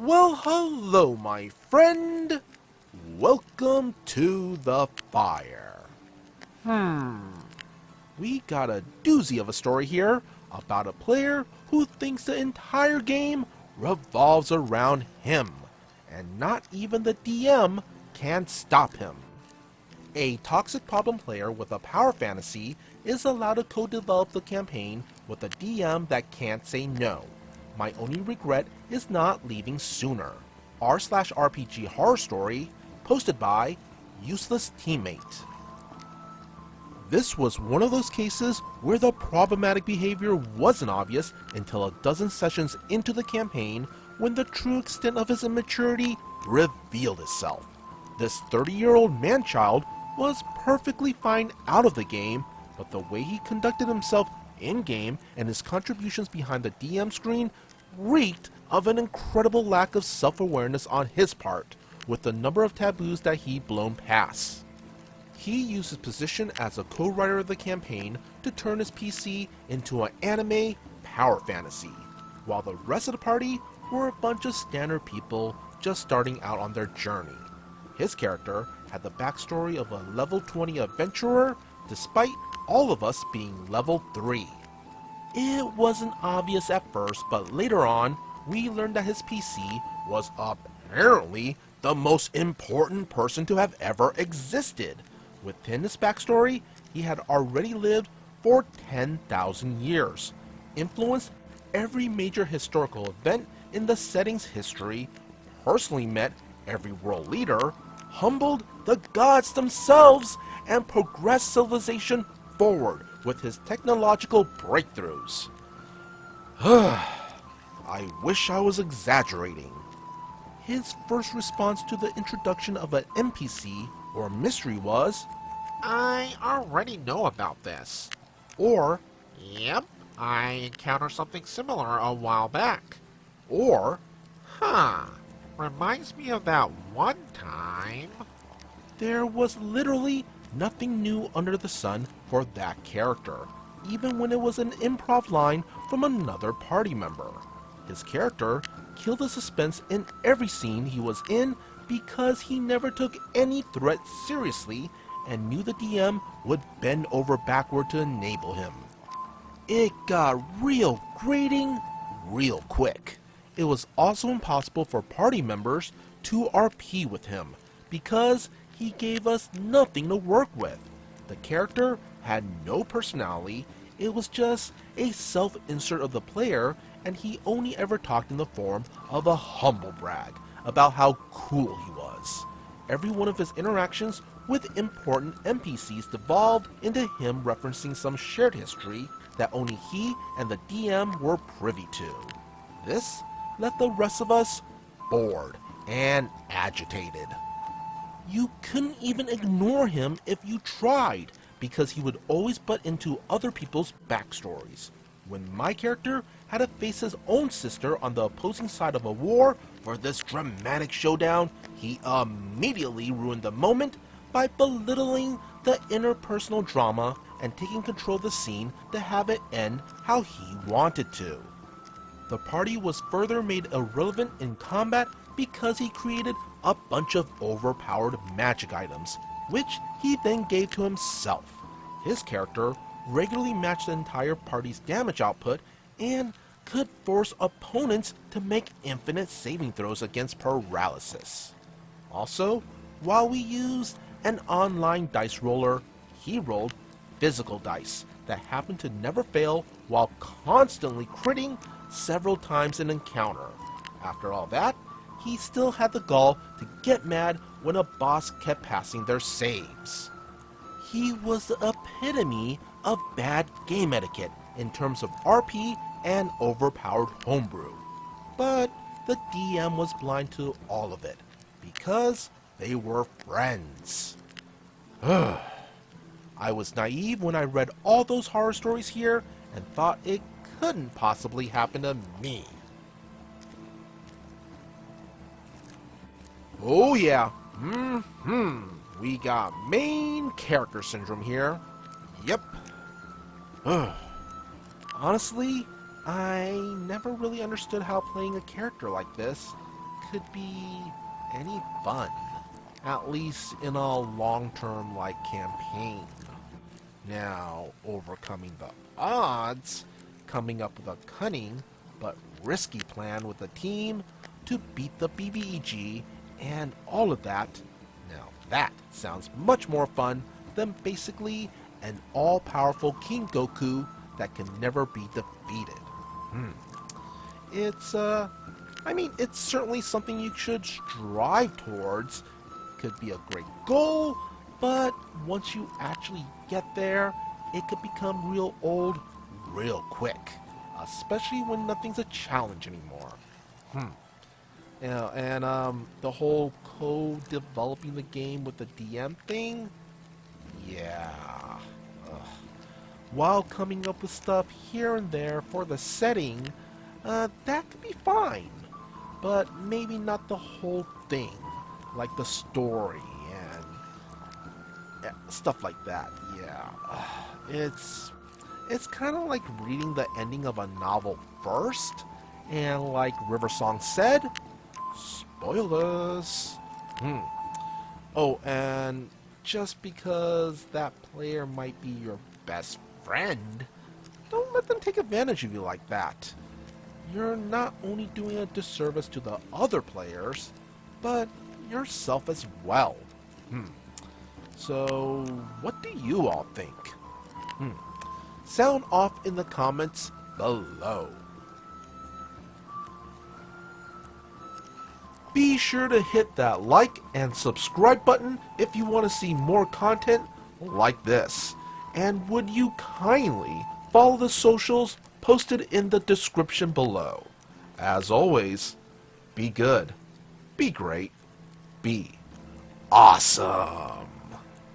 Well, hello, my friend. Welcome to the fire. We got a doozy of a story here about a player who thinks the entire game revolves around him, and not even the DM can stop him. A toxic problem player with a power fantasy is allowed to co-develop the campaign with a DM that can't say no. My only regret is not leaving sooner. r/RPG horror story, posted by Useless Teammate. This was one of those cases where the problematic behavior wasn't obvious until a dozen sessions into the campaign when the true extent of his immaturity revealed itself. This 30-year-old man-child was perfectly fine out of the game, but the way he conducted himself in-game and his contributions behind the DM screen reeked of an incredible lack of self-awareness on his part, with the number of taboos that he'd blown past. He used his position as a co-writer of the campaign to turn his PC into an anime power fantasy, while the rest of the party were a bunch of standard people just starting out on their journey. His character had the backstory of a level 20 adventurer, despite all of us being level 3. It wasn't obvious at first, but later on, we learned that his PC was apparently the most important person to have ever existed. Within his backstory, he had already lived for 10,000 years, influenced every major historical event in the setting's history, personally met every world leader, humbled the gods themselves, and progressed civilization forward with his technological breakthroughs. I wish I was exaggerating. His first response to the introduction of an NPC or mystery was, I already know about this. or, Yep, I encountered something similar a while back. or, Huh, reminds me of that one time. there was literally nothing new under the sun for that character, even when it was an improv line from another party member. His character killed the suspense in every scene he was in because he never took any threat seriously and knew the DM would bend over backward to enable him. It got real grating real quick. It was also impossible for party members to RP with him because he gave us nothing to work with. The character had no personality, it was just a self-insert of the player, and he only ever talked in the form of a humble brag about how cool he was. Every one of his interactions with important NPCs devolved into him referencing some shared history that only he and the DM were privy to. This left the rest of us bored and agitated. You couldn't even ignore him if you tried, because he would always butt into other people's backstories. When my character had to face his own sister on the opposing side of a war for this dramatic showdown, he immediately ruined the moment by belittling the interpersonal drama and taking control of the scene to have it end how he wanted to. The party was further made irrelevant in combat because he created a bunch of overpowered magic items, which he then gave to himself. His character regularly matched the entire party's damage output and could force opponents to make infinite saving throws against paralysis. Also, while we used an online dice roller, he rolled physical dice that happened to never fail while constantly critting several times an encounter. After all that, he still had the gall to get mad when a boss kept passing their saves. He was the epitome of bad game etiquette in terms of RP and overpowered homebrew. But the DM was blind to all of it, because they were friends. I was naive when I read all those horror stories here and thought it couldn't possibly happen to me. Oh yeah, we got main character syndrome here. Yep. Honestly, I never really understood how playing a character like this could be any fun, at least in a long-term like campaign. Now, overcoming the odds, coming up with a cunning but risky plan with the team to beat the BBEG and all of that. Now that sounds much more fun than basically an all-powerful King Goku that can never be defeated. It's certainly something you should strive towards. Could be a great goal, but once you actually get there, it could become real old real quick, especially when nothing's a challenge anymore. The whole co-developing the game with the DM thing, yeah. Ugh. While coming up with stuff here and there for the setting, that could be fine, but maybe not the whole thing, like the story and stuff like that. Yeah, it's kind of like reading the ending of a novel first, and like Riversong said, spoilers. Oh, and just because that player might be your best friend, don't let them take advantage of you like that. You're not only doing a disservice to the other players, but yourself as well. So, what do you all think? Sound off in the comments below. Be sure to hit that like and subscribe button if you want to see more content like this. And would you kindly follow the socials posted in the description below. As always, be good, be great, be awesome.